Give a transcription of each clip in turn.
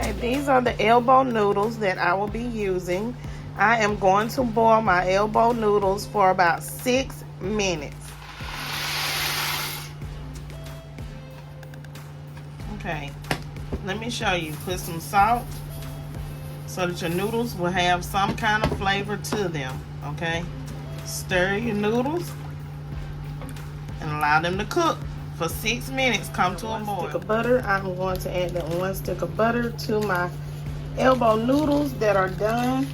Okay, these are the elbow noodles that I will be using. I am going to boil my elbow noodles for about 6 minutes. Okay, let me show you. Put some salt so that your noodles will have some kind of flavor to them, okay? Stir your noodles and allow them to cook for 6 minutes. Come to a boil. 1 stick of butter. I'm going to add that 1 stick of butter to my elbow noodles that are done.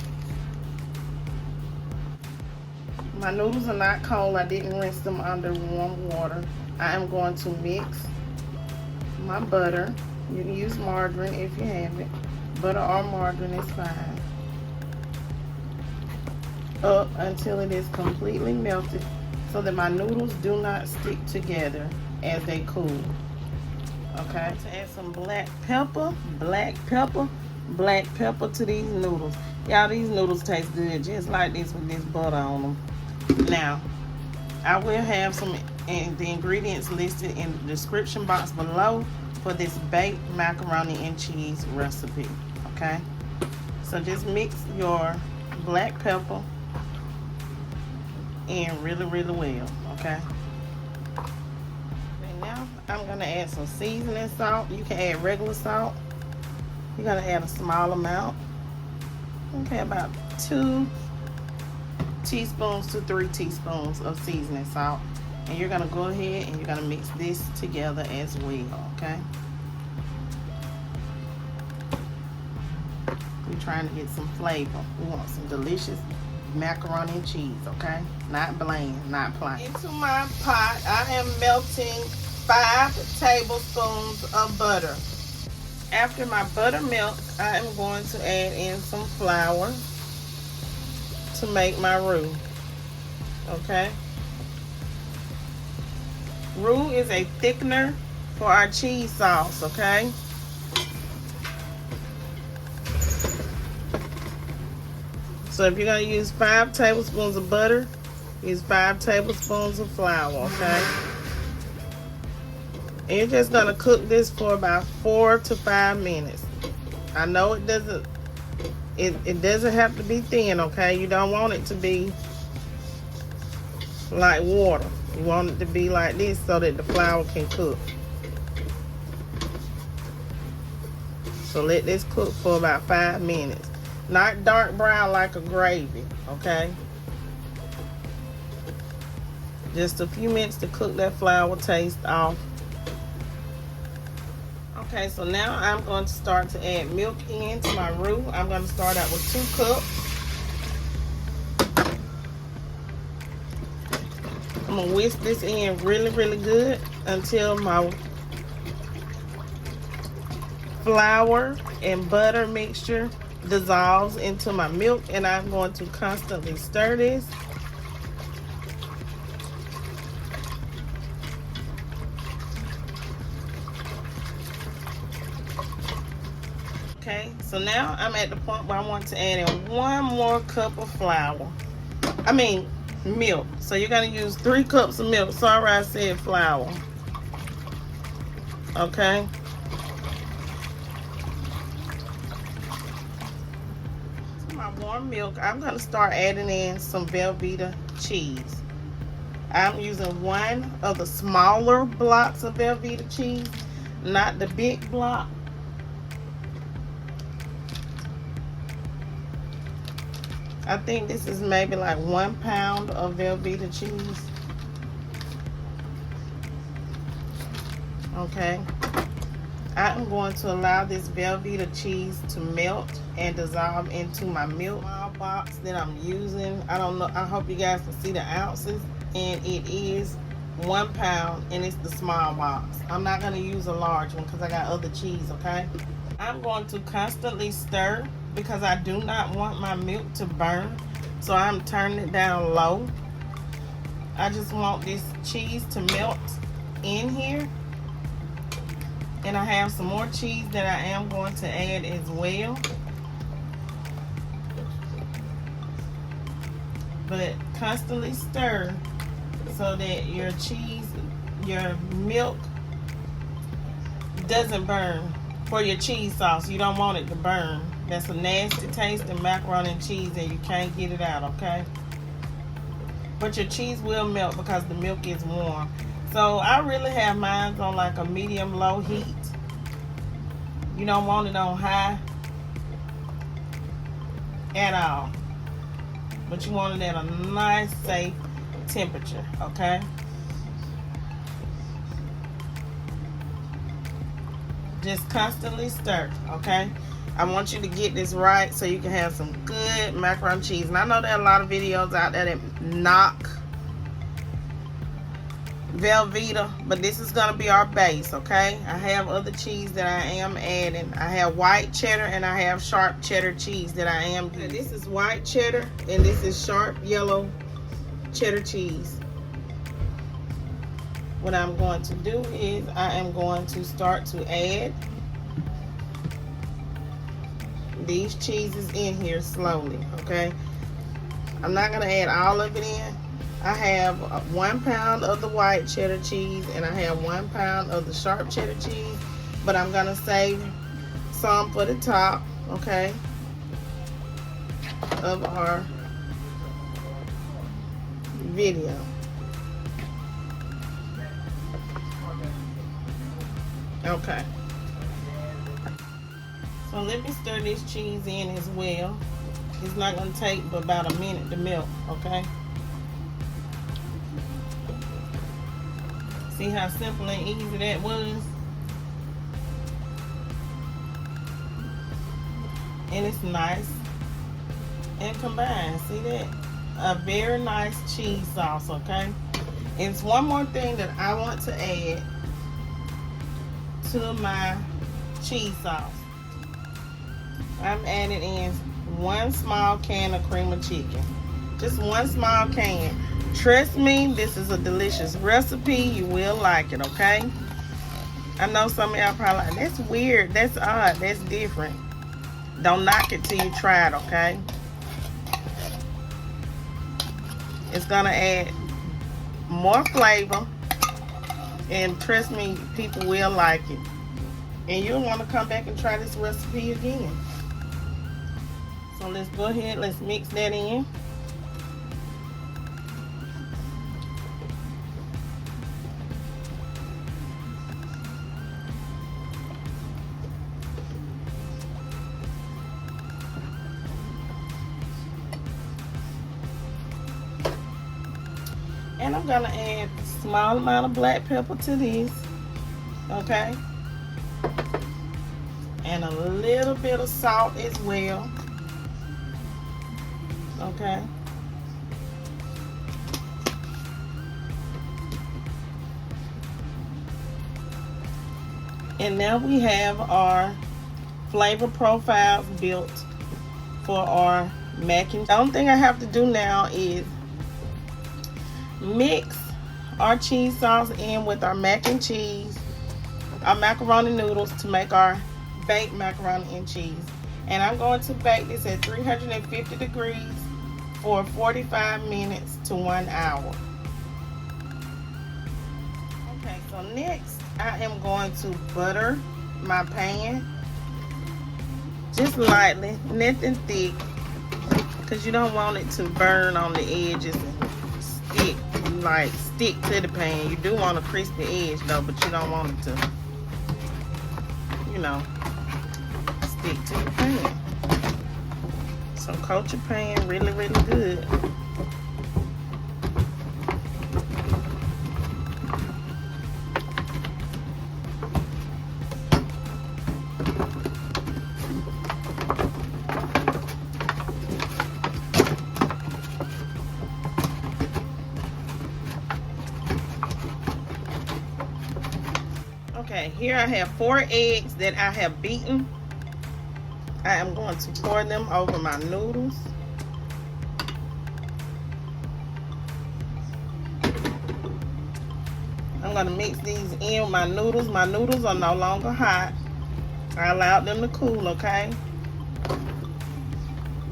My noodles are not cold. I didn't rinse them under warm water. I am going to mix my butter. You can use margarine if you have it. Butter or margarine is fine. Up until it is completely melted so that my noodles do not stick together as they cool. Okay, to add some black pepper to these noodles. Y'all, these noodles taste good just like this with this butter on them. Now, I will have some the ingredients listed in the description box below for this baked macaroni and cheese recipe. Okay, so just mix your black pepper in really well. Okay, and now I'm gonna add some seasoning salt. You can add regular salt. You're gonna add a small amount. Okay, about 2 teaspoons to 3 teaspoons of seasoning salt, and you're gonna go ahead and you're gonna mix this together as well. Okay, we're trying to get some flavor. We want some delicious macaroni and cheese. Okay, not bland, not plain. Into my pot, I am melting 5 tablespoons of butter. After my butter melts, I am going to add in some flour to make my roux. Okay, roux is a thickener for our cheese sauce. Okay, so if you're going to use 5 tablespoons of butter, use 5 tablespoons of flour. Okay, and you're just going to cook this for about 4 to 5 minutes. I know it doesn't have to be thin, okay? You don't want it to be like water. You want it to be like this so that the flour can cook. So let this cook for about 5 minutes. Not dark brown like a gravy, okay? Just a few minutes to cook that flour taste off. Okay, so now I'm going to start to add milk into my roux. I'm going to start out with 2 cups. I'm going to whisk this in really good until my flour and butter mixture dissolves into my milk, and I'm going to constantly stir this. Okay, so now I'm at the point where I want to add in 1 more cup of milk. So you're going to use 3 cups of milk. Sorry, I said flour. Okay. To my warm milk, I'm going to start adding in some velveeta cheese. I'm using 1 of the smaller blocks of velveeta cheese, not the big block. I think this is maybe like 1 pound of velveeta cheese. Okay. I'm going to allow this velveeta cheese to melt and dissolve into my milk. Small box that I'm using, I don't know, I hope you guys can see the ounces, and it is 1 pound, and it's the small box. I'm not going to use a large one because I got other cheese. Okay, I'm going to constantly stir because I do not want my milk to burn, so I'm turning it down low. I just want this cheese to melt in here, and I have some more cheese that I am going to add as well. But constantly stir so that your milk doesn't burn. for your cheese sauce. You don't want it to burn. That's a nasty taste in macaroni and cheese, and you can't get it out, okay? But your cheese will melt because the milk is warm. So I really have mine on like a medium-low heat. You don't want it on high at all. But you want it at a nice, safe temperature, okay? Just constantly stir, okay? I want you to get this right so you can have some good macaroni and cheese. And I know there are a lot of videos out there that knock Velveeta, but this is going to be our base, okay? I have other cheese that I am adding. I have white cheddar and I have sharp cheddar cheese that I am using. This is white cheddar and this is sharp yellow cheddar cheese. What I'm going to do is I am going to start to add these cheeses in here slowly, okay? I'm not going to add all of it in. I have 1 pound of the white cheddar cheese and I have 1 pound of the sharp cheddar cheese, but I'm going to save some for the top, okay, of our video. Okay. So let me stir this cheese in as well. It's not going to take but about a minute to melt, okay? See how simple and easy that was? And it's nice and combined. See that? A very nice cheese sauce, okay? And it's one more thing that I want to add to my cheese sauce. I'm adding in 1 small can of cream of chicken. Just 1 small can. Trust me, this is a delicious recipe. You will like it, okay? I know some of y'all probably like, that's weird, that's odd, that's different. Don't knock it till you try it, okay? It's gonna add more flavor, and trust me, people will like it. And you'll want to come back and try this recipe again. So let's go ahead, let's mix that in. And I'm gonna add a small amount of black pepper to this, okay? And a little bit of salt as well, okay? And now we have our flavor profiles built for our mac and cheese. The only thing I have to do now is mix our cheese sauce in with our mac and cheese, our macaroni noodles, to make our baked macaroni and cheese. And I'm going to bake this at 350 degrees for 45 minutes to 1 hour. Okay, so next I am going to butter my pan just lightly, nothing thick, because you don't want it to burn on the edges and stick to the pan. You do want a crispy edge though, but you don't want it to, you know, stick to the pan. So coat your pan really, really good. Okay, here I have 4 eggs that I have beaten. I am going to pour them over my noodles. I'm going to mix these in with my noodles. My noodles are no longer hot. I allowed them to cool, okay?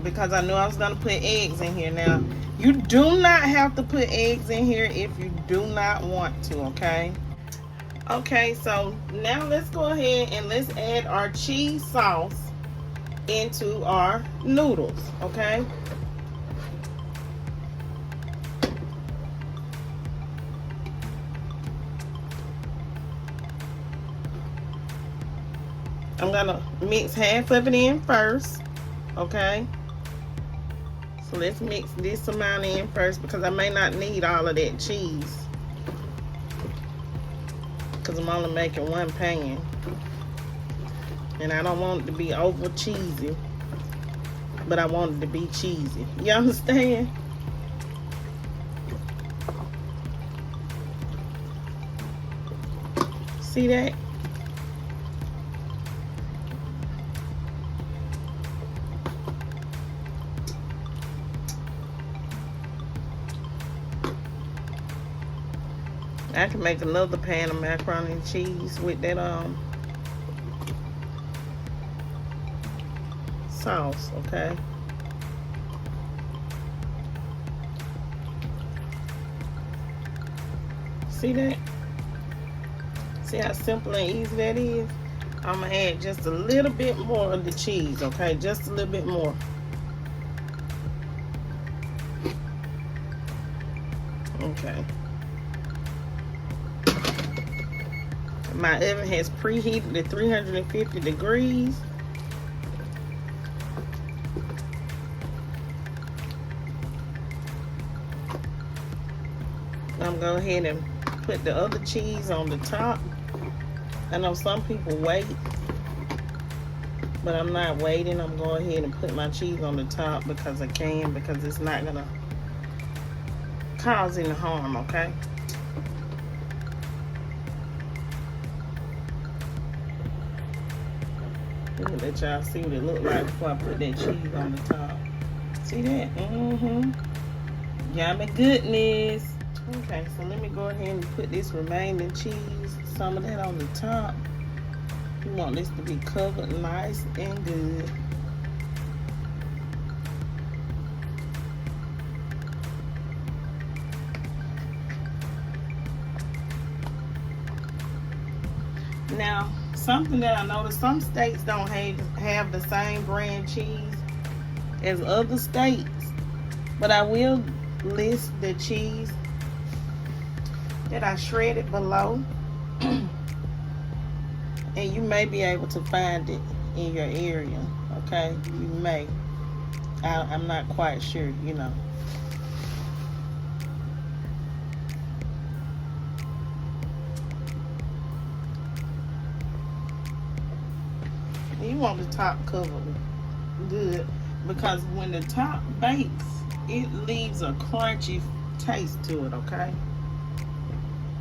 Because I knew I was going to put eggs in here. Now, you do not have to put eggs in here if you do not want to, okay? Okay, so now let's go ahead and let's add our cheese sauce into our noodles, okay? I'm gonna mix half of it in first, okay? So let's mix this amount in first because I may not need all of that cheese because I'm only making one pan. And I don't want it to be over cheesy, but I want it to be cheesy. You understand? See that? I can make another pan of macaroni and cheese with that sauce, okay? See that? See how simple and easy that is? I'm gonna add just a little bit more of the cheese, okay? Just a little bit more. Okay. My oven has preheated to 350 degrees. I'm going to go ahead and put the other cheese on the top. I know some people wait, but I'm not waiting. I'm going ahead and put my cheese on the top because I can, because it's not going to cause any harm, okay? Let me let y'all see what it looked like before I put that cheese on the top. See that? Yummy goodness. Okay, so let me go ahead and put this remaining cheese, some of that on the top. You want this to be covered nice and good. Now, something that I noticed, some states don't have the same brand cheese as other states, but I will list the cheese that I shredded below, and you may be able to find it in your area, okay? You may. I'm not quite sure, you know. You want the top covered good, because when the top bakes, it leaves a crunchy taste to it, okay?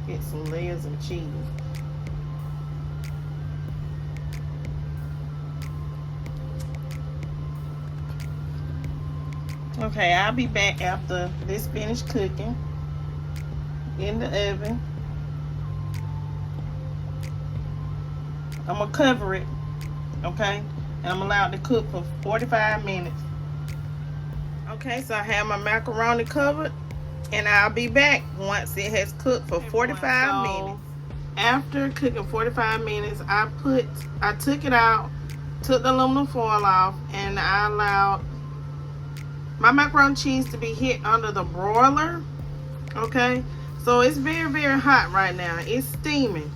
Get some layers of cheese. Okay, I'll be back after this finished cooking in the oven. I'm gonna cover it, okay? And I'm allowed to cook for 45 minutes. Okay, so I have my macaroni covered, and I'll be back once it has cooked for 45 minutes. After cooking 45 minutes, I took it out, took the aluminum foil off, and I allowed my macaroni and cheese to be hit under the broiler. Okay, so it's very, very hot right now. It's steaming.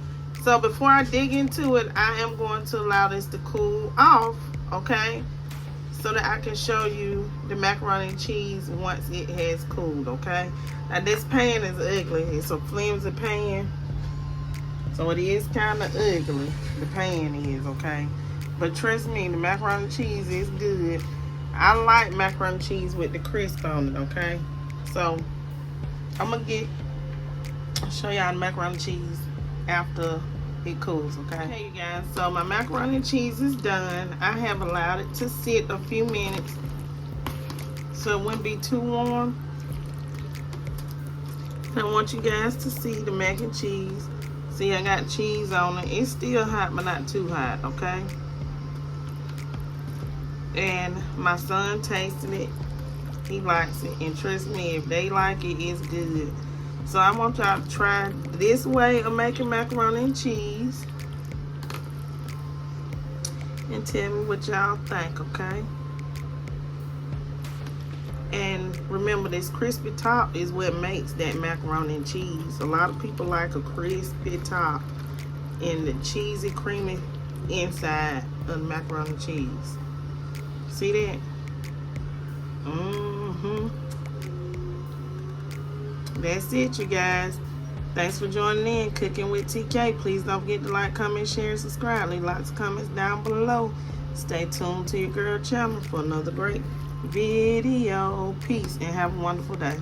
So before I dig into it, I am going to allow this to cool off, okay, so that I can show you the macaroni and cheese once it has cooled, okay? Now this pan is ugly. It's a flimsy pan, so it is kind of ugly. The pan is, okay? But trust me, the macaroni and cheese is good. I like macaroni and cheese with the crisp on it, okay? So I'm gonna show y'all the macaroni and cheese after it cools, okay? Okay, you guys, so my macaroni and cheese is done. I have allowed it to sit a few minutes so it wouldn't be too warm. I want you guys to see the mac and cheese. See, I got cheese on it. It's still hot, but not too hot, okay? And my son tasted it. He likes it, and trust me, if they like it, it's good. So I want y'all to try this way of making macaroni and cheese. And tell me what y'all think, okay? And remember, this crispy top is what makes that macaroni and cheese. A lot of people like a crispy top and the cheesy, creamy inside of the macaroni and cheese. See that? That's it, you guys. Thanks for joining in Cooking with TK. Please don't forget to like, comment, share, and subscribe. Leave lots of comments down below. Stay tuned to your girl channel for another great video. Peace and have a wonderful day.